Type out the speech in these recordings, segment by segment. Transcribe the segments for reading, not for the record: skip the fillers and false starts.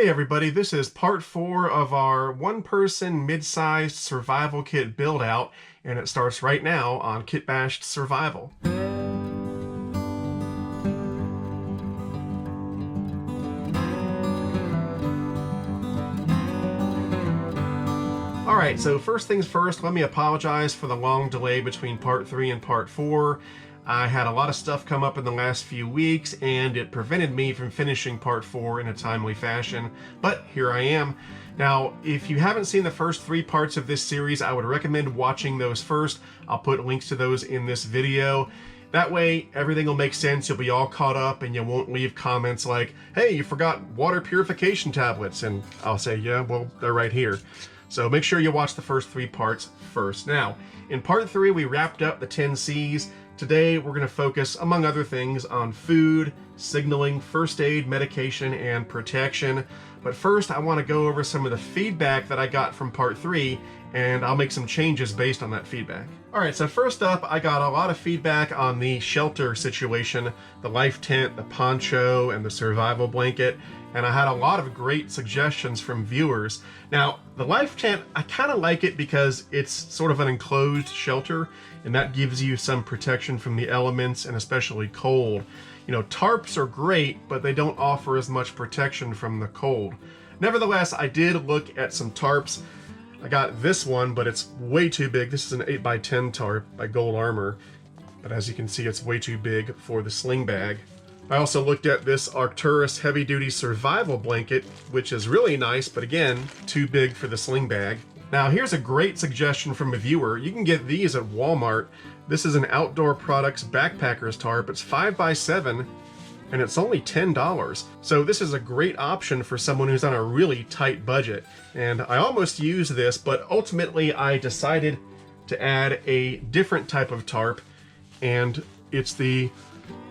Hey everybody, this is part 4 of our one-person mid-sized survival kit build-out, and it starts right now on Kitbashed Survival. Alright, so first things first, let me apologize for the long delay between part 3 and part 4. I had a lot of stuff come up in the last few weeks, and it prevented me from finishing part 4 in a timely fashion, but here I am. Now, if you haven't seen the first 3 parts of this series, I would recommend watching those first. I'll put links to those in this video. That way, everything will make sense, you'll be all caught up, and you won't leave comments like, hey, you forgot water purification tablets, and I'll say, yeah, well, they're right here. So make sure you watch the first 3 parts first. Now, in part 3, we wrapped up the 10 C's. Today, we're going to focus, among other things, on food, signaling, first aid, medication, and protection. But first, I want to go over some of the feedback that I got from part 3, and I'll make some changes based on that feedback. Alright, so first up, I got a lot of feedback on the shelter situation, the life tent, the poncho, and the survival blanket, and I had a lot of great suggestions from viewers. Now, the life tent, I kind of like it because it's sort of an enclosed shelter, and that gives you some protection from the elements and especially cold. You know, tarps are great, but they don't offer as much protection from the cold. Nevertheless, I did look at some tarps. I got this one, but it's way too big. This is an 8x10 tarp by Gold Armor, but as you can see, it's way too big for the sling bag. I also looked at this Arcturus heavy-duty survival blanket, which is really nice, but again, too big for the sling bag. Now, here's a great suggestion from a viewer. You can get these at Walmart. This is an Outdoor Products Backpackers tarp. It's 5x7, and it's only $10. So this is a great option for someone who's on a really tight budget. And I almost used this, but ultimately I decided to add a different type of tarp, and it's the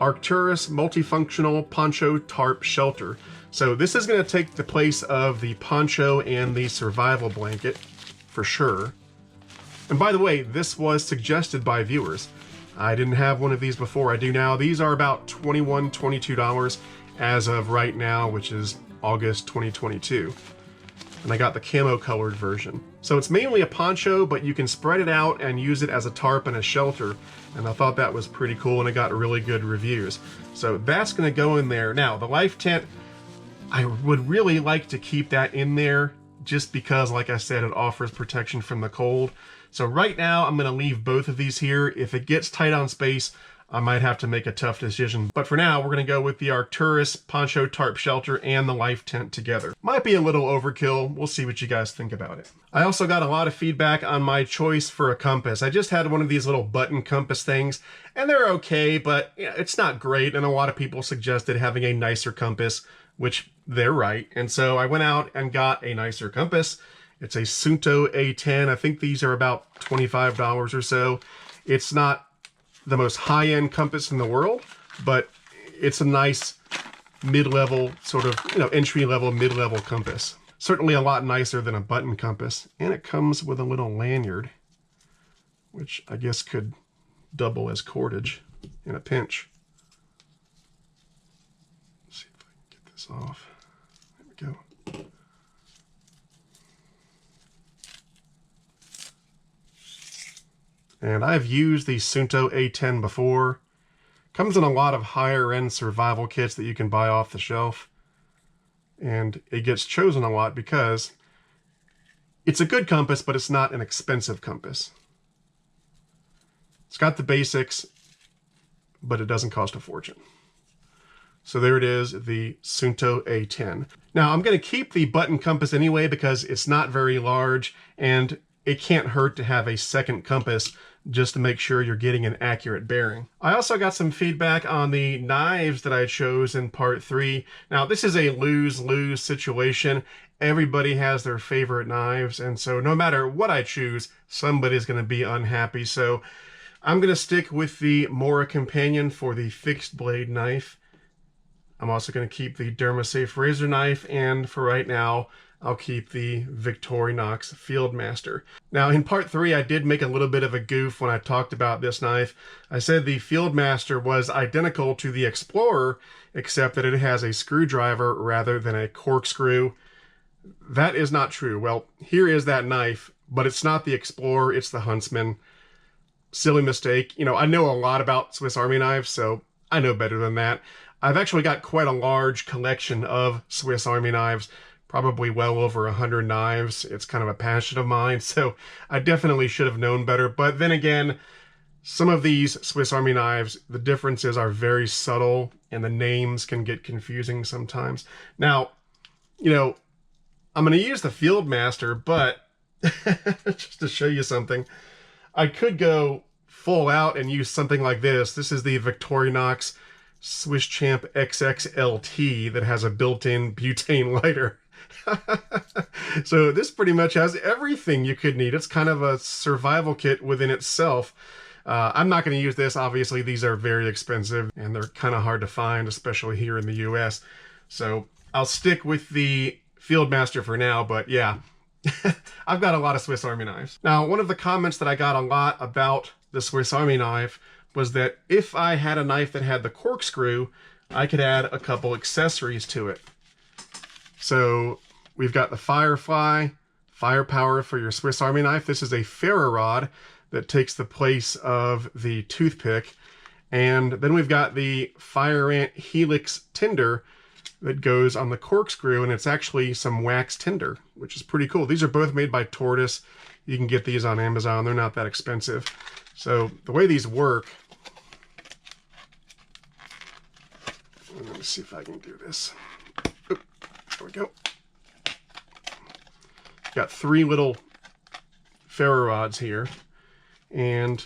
Arcturus Multifunctional Poncho Tarp Shelter. So this is going to take the place of the poncho and the survival blanket, for sure. And by the way, this was suggested by viewers. I didn't have one of these before, I do now. These are about $21, $22 as of right now, which is August 2022. And I got the camo colored version. So it's mainly a poncho, but you can spread it out and use it as a tarp and a shelter. And I thought that was pretty cool, and it got really good reviews. So that's gonna go in there. Now, the life tent, I would really like to keep that in there just because, like I said, it offers protection from the cold. So right now, I'm gonna leave both of these here. If it gets tight on space, I might have to make a tough decision. But for now, we're gonna go with the Arcturus Poncho Tarp Shelter and the life tent together. Might be a little overkill. We'll see what you guys think about it. I also got a lot of feedback on my choice for a compass. I just had one of these little button compass things, and they're okay, but you know, it's not great. And a lot of people suggested having a nicer compass, which they're right. And so I went out and got a nicer compass. It's a Suunto A10. I think these are about $25 or so. It's not the most high-end compass in the world, but it's a nice mid-level, sort of, you know, entry-level, mid-level compass. Certainly a lot nicer than a button compass. And it comes with a little lanyard, which I guess could double as cordage in a pinch. Let's see if I can get this off. There we go. And I've used the Suunto A10 before. Comes in a lot of higher end survival kits that you can buy off the shelf. And it gets chosen a lot because it's a good compass, but it's not an expensive compass. It's got the basics, but it doesn't cost a fortune. So there it is, the Suunto A10. Now I'm going to keep the button compass anyway because it's not very large, and it can't hurt to have a second compass just to make sure you're getting an accurate bearing. I also got some feedback on the knives that I chose in part 3. Now, this is a lose-lose situation. Everybody has their favorite knives, and so no matter what I choose, somebody's going to be unhappy. So I'm going to stick with the Mora Companion for the fixed blade knife. I'm also going to keep the Dermasafe razor knife, and for right now, I'll keep the Victorinox Fieldmaster. Now in part 3, I did make a little bit of a goof when I talked about this knife. I said the Fieldmaster was identical to the Explorer, except that it has a screwdriver rather than a corkscrew. That is not true. Well, here is that knife, but it's not the Explorer, it's the Huntsman. Silly mistake. You know, I know a lot about Swiss Army knives, so I know better than that. I've actually got quite a large collection of Swiss Army knives, probably well over 100 knives. It's kind of a passion of mine, so I definitely should have known better. But then again, some of these Swiss Army knives, the differences are very subtle, and the names can get confusing sometimes. Now, you know, I'm going to use the Fieldmaster, but just to show you something, I could go full out and use something like this. This is the Victorinox Swiss Champ XXLT that has a built-in butane lighter. So this pretty much has everything you could need. It's kind of a survival kit within itself. I'm not going to use this. Obviously, these are very expensive and they're kind of hard to find, especially here in the US. So I'll stick with the Fieldmaster for now, but yeah, I've got a lot of Swiss Army knives. Now, one of the comments that I got a lot about the Swiss Army knife was that if I had a knife that had the corkscrew, I could add a couple accessories to it. So we've got the Firefly, firepower for your Swiss Army knife. This is a ferro rod that takes the place of the toothpick. And then we've got the Fire Ant Helix tinder that goes on the corkscrew, and it's actually some wax tinder, which is pretty cool. These are both made by Tortoise. You can get these on Amazon. They're not that expensive. So the way these work, let me see if I can do this. Oop, there we go. Got 3 little ferro rods here, and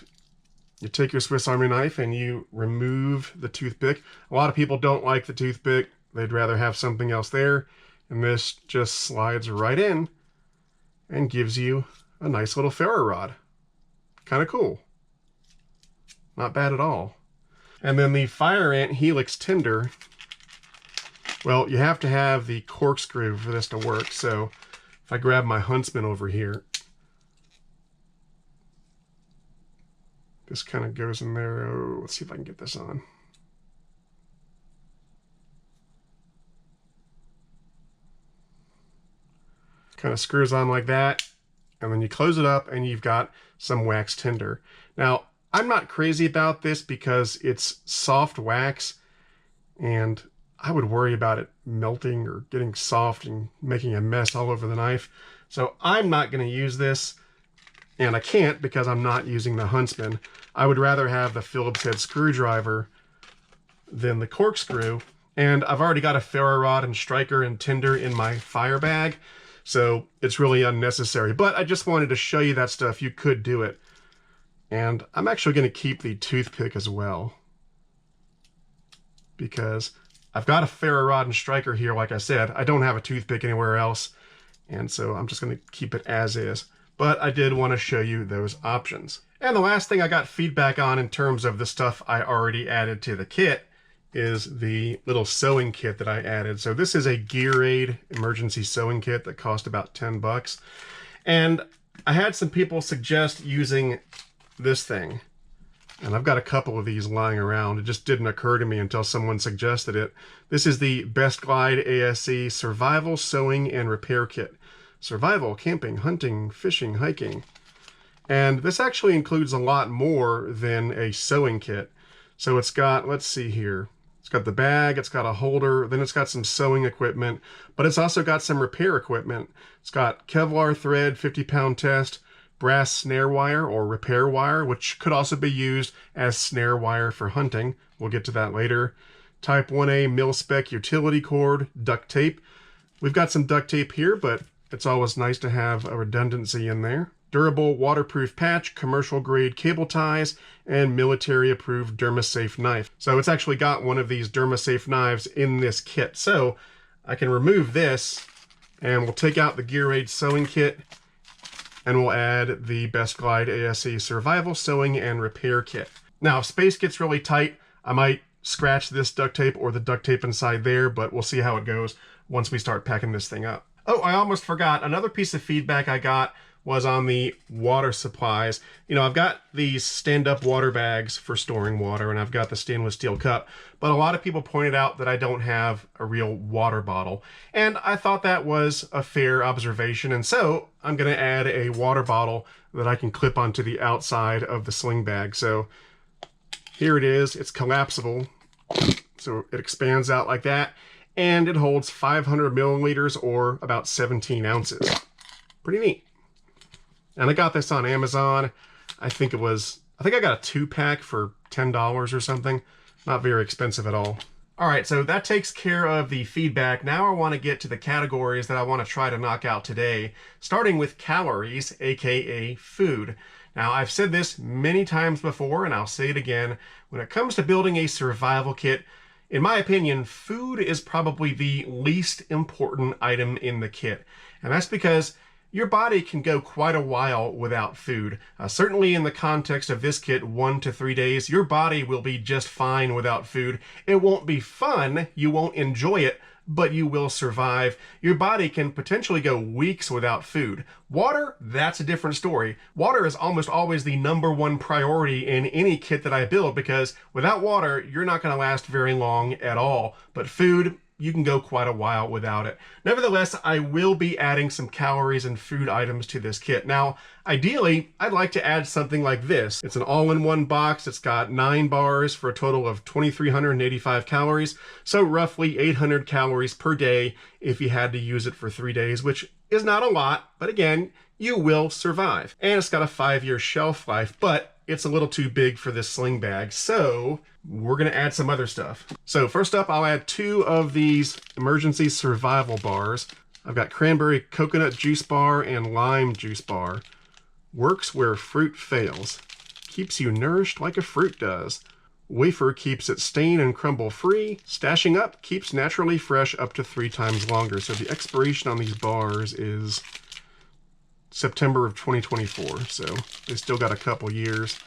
you take your Swiss Army knife and you remove the toothpick. A lot of people don't like the toothpick. They'd rather have something else there, and this just slides right in and gives you a nice little ferro rod. Kind of cool. Not bad at all. And then the Fire Ant Helix tinder, well, you have to have the corkscrew for this to work. So if I grab my Huntsman over here, this kind of goes in there. Oh, let's see if I can get this on. Kind of screws on like that, and then you close it up and you've got some wax tinder. Now, I'm not crazy about this because it's soft wax, and I would worry about it melting or getting soft and making a mess all over the knife. So I'm not going to use this, and I can't because I'm not using the Huntsman. I would rather have the Phillips head screwdriver than the corkscrew, and I've already got a ferro rod and striker and tinder in my fire bag, so it's really unnecessary. But I just wanted to show you that stuff. You could do it. And I'm actually going to keep the toothpick as well, because I've got a ferro rod and striker here. Like I said, I don't have a toothpick anywhere else, and so I'm just going to keep it as is. But I did want to show you those options. And the last thing I got feedback on in terms of the stuff I already added to the kit is the little sewing kit that I added. So this is a Gear-Aid emergency sewing kit that cost about 10 bucks. And I had some people suggest using this thing. And I've got a couple of these lying around. It just didn't occur to me until someone suggested it. This is the Best Glide ASE Survival Sewing and Repair Kit. Survival, camping, hunting, fishing, hiking. And this actually includes a lot more than a sewing kit. So it's got, let's see here. It's got the bag, it's got a holder, then it's got some sewing equipment, but it's also got some repair equipment. It's got Kevlar thread, 50-pound test, brass snare wire or repair wire, which could also be used as snare wire for hunting. We'll get to that later. Type 1A mil-spec utility cord, duct tape. We've got some duct tape here, but it's always nice to have a redundancy in there. Durable waterproof patch, commercial grade cable ties, and military approved Dermasafe knife. So it's actually got one of these Dermasafe knives in this kit. So I can remove this, and we'll take out the Gear-Aid sewing kit, and we'll add the Best Glide ASE Survival Sewing and Repair Kit. Now, if space gets really tight, I might scratch this duct tape or the duct tape inside there, but we'll see how it goes once we start packing this thing up. Oh, I almost forgot. Another piece of feedback I got was on the water supplies. You know, I've got these stand-up water bags for storing water, and I've got the stainless steel cup, but a lot of people pointed out that I don't have a real water bottle. And I thought that was a fair observation, and so I'm going to add a water bottle that I can clip onto the outside of the sling bag. So here it is. It's collapsible, so it expands out like that, and it holds 500 milliliters or about 17 ounces. Pretty neat. And I got this on Amazon. I think I got a 2-pack for $10 or something. Not very expensive at all. All right, so that takes care of the feedback. Now I want to get to the categories that I want to try to knock out today, starting with calories, aka food. Now, I've said this many times before, and I'll say it again. When it comes to building a survival kit, in my opinion, food is probably the least important item in the kit. And that's because your body can go quite a while without food. Certainly in the context of this kit, 1 to 3 days, your body will be just fine without food. It won't be fun, you won't enjoy it, but you will survive. Your body can potentially go weeks without food. Water, that's a different story. Water is almost always the #1 priority in any kit that I build, because without water, you're not going to last very long at all. But food, you can go quite a while without it. Nevertheless, I will be adding some calories and food items to this kit. Now, ideally, I'd like to add something like this. It's an all-in-one box. It's got 9 bars for a total of 2,385 calories, so roughly 800 calories per day if you had to use it for 3 days, which is not a lot, but again, you will survive. And it's got a 5-year shelf life, but it's a little too big for this sling bag, so we're going to add some other stuff. So first up, I'll add 2 of these emergency survival bars. I've got cranberry coconut juice bar and lime juice bar. Works where fruit fails. Keeps you nourished like a fruit does. Wafer keeps it stain and crumble free. Stashing up keeps naturally fresh up to 3 times longer. So the expiration on these bars is September of 2024, so they still got a couple years.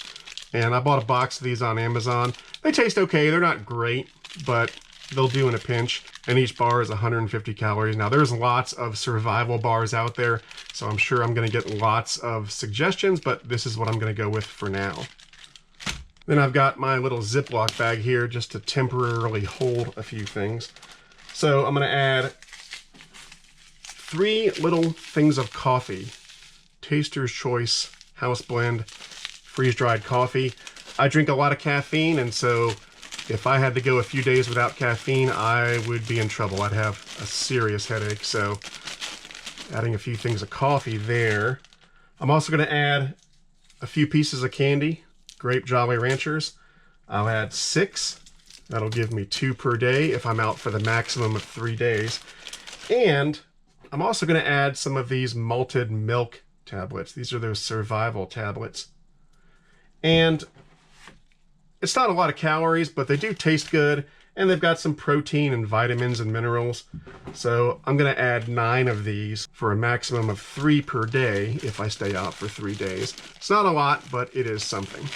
And I bought a box of these on Amazon. They taste okay. They're not great, but they'll do in a pinch. And each bar is 150 calories. Now, there's lots of survival bars out there, so I'm sure I'm going to get lots of suggestions, but this is what I'm going to go with for now. Then I've got my little Ziploc bag here just to temporarily hold a few things. So I'm going to add 3 little things of coffee. Taster's Choice House Blend freeze-dried coffee. I drink a lot of caffeine, and so if I had to go a few days without caffeine, I would be in trouble. I'd have a serious headache, so adding a few things of coffee there. I'm also going to add a few pieces of candy, grape Jolly Ranchers. I'll add 6. That'll give me 2 per day if I'm out for the maximum of 3 days. And I'm also going to add some of these malted milk tablets. These are those survival tablets. And it's not a lot of calories, but they do taste good, and they've got some protein and vitamins and minerals. So I'm going to add 9 of these for a maximum of 3 per day if I stay out for 3 days. It's not a lot, but it is something.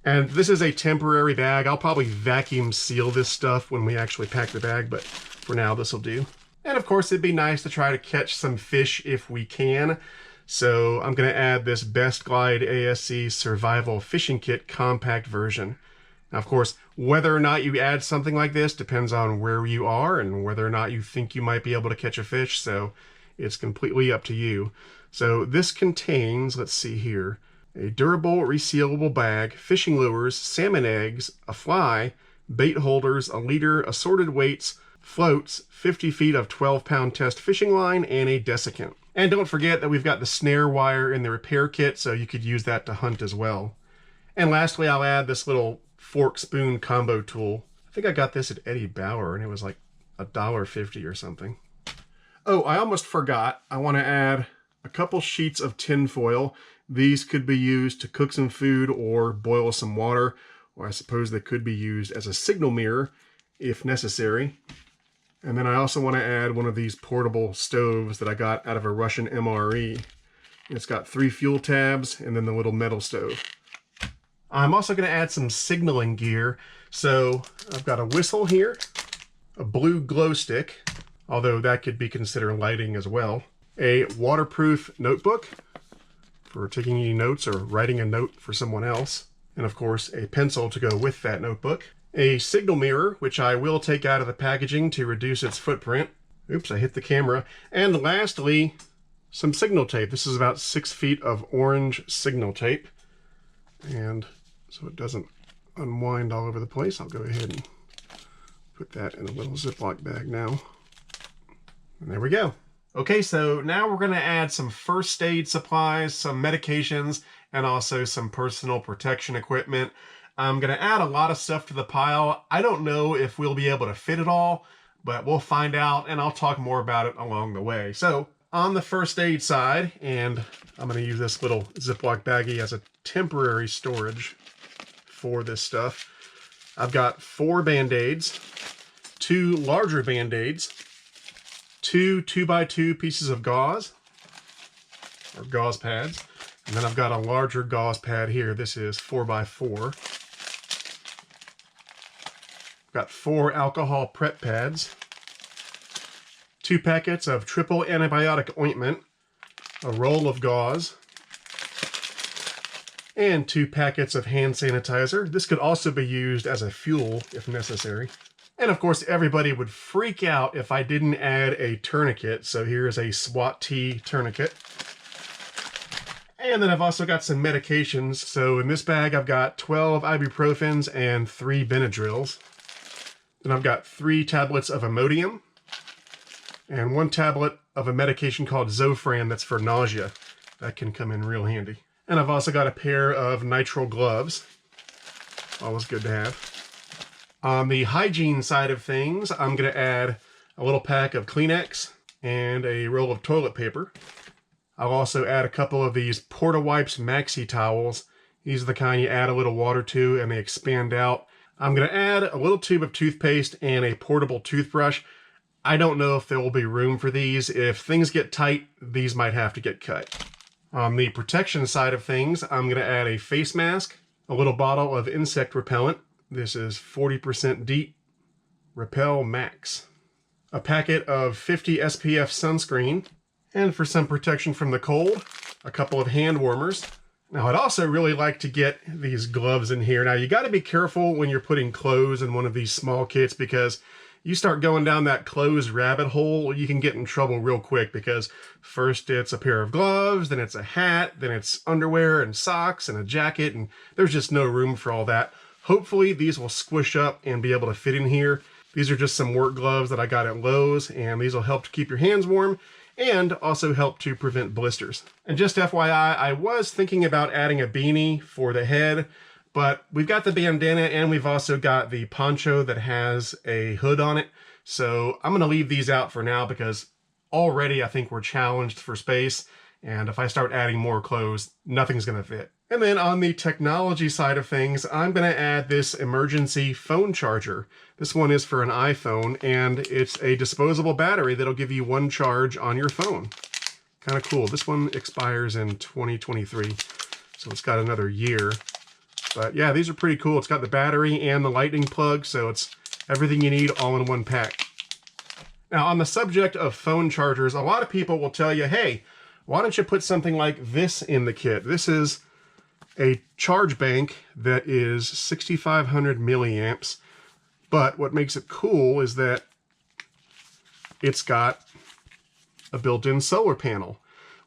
And this is a temporary bag. I'll probably vacuum seal this stuff when we actually pack the bag, but for now this will do. And of course, it'd be nice to try to catch some fish if we can. So I'm going to add this Best Glide ASC Survival Fishing Kit compact version. Now, of course, whether or not you add something like this depends on where you are and whether or not you think you might be able to catch a fish, so it's completely up to you. So this contains, let's see here, a durable resealable bag, fishing lures, salmon eggs, a fly, bait holders, a leader, assorted weights, floats, 50 feet of 12-pound test fishing line, and a desiccant. And don't forget that we've got the snare wire in the repair kit, so you could use that to hunt as well. And lastly, I'll add this little fork spoon combo tool. I think I got this at Eddie Bauer, and it was like $1.50 or something. Oh, I almost forgot. I want to add a couple sheets of tin foil. These could be used to cook some food or boil some water, or I suppose they could be used as a signal mirror if necessary. And then I also want to add one of these portable stoves that I got out of a Russian MRE. It's got 3 fuel tabs and then the little metal stove. I'm also going to add some signaling gear. So I've got a whistle here, a blue glow stick, although that could be considered lighting as well. A waterproof notebook for taking any notes or writing a note for someone else. And of course, a pencil to go with that notebook. A signal mirror, which I will take out of the packaging to reduce its footprint. Oops, I hit the camera. And lastly, some signal tape. This is about 6 feet of orange signal tape. And so it doesn't unwind all over the place, I'll go ahead and put that in a little Ziploc bag now. And there we go. Okay, so now we're going to add some first aid supplies, some medications, and also some personal protection equipment. I'm going to add a lot of stuff to the pile. I don't know if we'll be able to fit it all, but we'll find out, and I'll talk more about it along the way. So on the first aid side, and I'm going to use this little Ziploc baggie as a temporary storage for this stuff. I've got 4 Band-Aids, 2 larger Band-Aids, 2 2x2 pieces of gauze, or gauze pads, and then I've got a larger gauze pad here. This is 4x4. I've got 4 alcohol prep pads, 2 packets of triple antibiotic ointment, a roll of gauze, and 2 packets of hand sanitizer. This could also be used as a fuel if necessary. And of course, everybody would freak out if I didn't add a tourniquet. So here's a SWAT T tourniquet. And then I've also got some medications. So in this bag, I've got 12 ibuprofens and 3 Benadryls. Then I've got 3 tablets of Imodium and 1 tablet of a medication called Zofran that's for nausea. That can come in real handy. And I've also got a pair of nitrile gloves. Always good to have. On the hygiene side of things, I'm going to add a little pack of Kleenex and a roll of toilet paper. I'll also add a couple of these Porta-Wipes Maxi Towels. These are the kind you add a little water to and they expand out. I'm going to add a little tube of toothpaste and a portable toothbrush. I don't know if there will be room for these. If things get tight, these might have to get cut. On the protection side of things, I'm going to add a face mask, a little bottle of insect repellent. This is 40% DEET Repel Max. A packet of 50 SPF sunscreen. And for some protection from the cold, a couple of hand warmers. Now I'd also really like to get these gloves in here. Now you got to be careful when you're putting clothes in one of these small kits because you start going down that clothes rabbit hole, you can get in trouble real quick because first it's a pair of gloves, then it's a hat, then it's underwear and socks and a jacket, and there's just no room for all that. Hopefully these will squish up and be able to fit in here. These are just some work gloves that I got at Lowe's, and these will help to keep your hands warm and also help to prevent blisters. And just FYI, I was thinking about adding a beanie for the head, but we've got the bandana and we've also got the poncho that has a hood on it. So I'm going to leave these out for now because already I think we're challenged for space. And if I start adding more clothes, nothing's going to fit. And then on the technology side of things, I'm going to add this emergency phone charger. This one is for an iPhone, and it's a disposable battery that'll give you 1 charge on your phone. Kind of cool. This one expires in 2023, so it's got another year. But yeah, these are pretty cool. It's got the battery and the lightning plug, so it's everything you need all in one pack. Now, on the subject of phone chargers, a lot of people will tell you, hey, why don't you put something like this in the kit? This is a charge bank that is 6,500 milliamps, but what makes it cool is that it's got a built-in solar panel,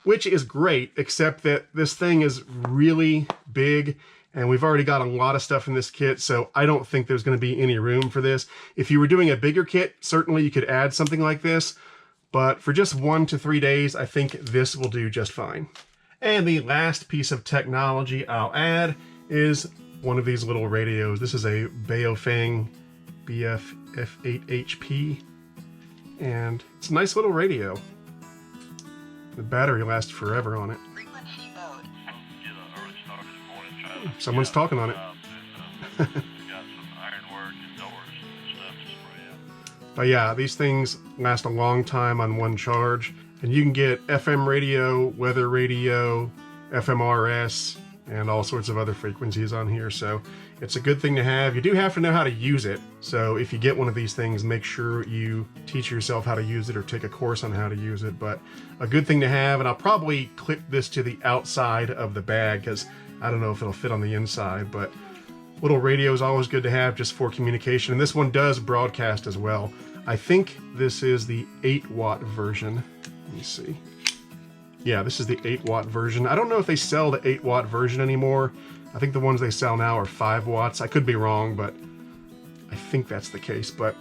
which is great, except that this thing is really big, and we've already got a lot of stuff in this kit, so I don't think there's going to be any room for this. If you were doing a bigger kit, certainly you could add something like this, but for just 1 to 3 days, I think this will do just fine. And the last piece of technology I'll add is one of these little radios. This is a Baofeng BF-F8HP, and it's a nice little radio. The battery lasts forever on it. Someone's talking on it. But yeah, these things last a long time on 1 charge. And you can get FM radio, weather radio, FMRS, and all sorts of other frequencies on here. So it's a good thing to have. You do have to know how to use it. So if you get one of these things, make sure you teach yourself how to use it or take a course on how to use it. But a good thing to have, and I'll probably clip this to the outside of the bag because I don't know if it'll fit on the inside, but little radio is always good to have just for communication. And this one does broadcast as well. I think this is the 8-watt version. Let me see. Yeah, this is the 8-watt version. I don't know if they sell the 8-watt version anymore. I think the ones they sell now are 5 watts. I could be wrong, but I think that's the case. But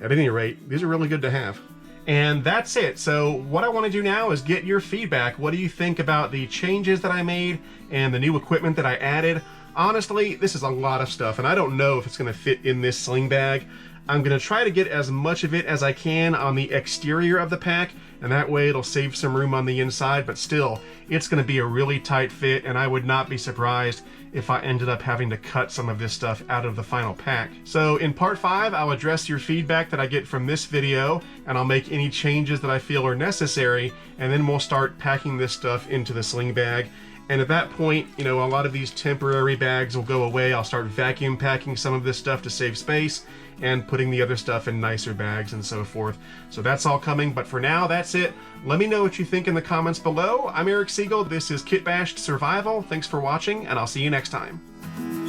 at any rate, these are really good to have. And that's it. So what I want to do now is get your feedback. What do you think about the changes that I made and the new equipment that I added? Honestly, this is a lot of stuff, and I don't know if it's going to fit in this sling bag. I'm going to try to get as much of it as I can on the exterior of the pack, and that way it'll save some room on the inside, but still, it's going to be a really tight fit, and I would not be surprised if I ended up having to cut some of this stuff out of the final pack. So in part 5, I'll address your feedback that I get from this video, and I'll make any changes that I feel are necessary, and then we'll start packing this stuff into the sling bag. And at that point, you know, a lot of these temporary bags will go away. I'll start vacuum packing some of this stuff to save space and putting the other stuff in nicer bags and so forth. So that's all coming, but for now, that's it. Let me know what you think in the comments below. I'm Eric Siegel. This is Kit Bashed Survival. Thanks for watching, and I'll see you next time.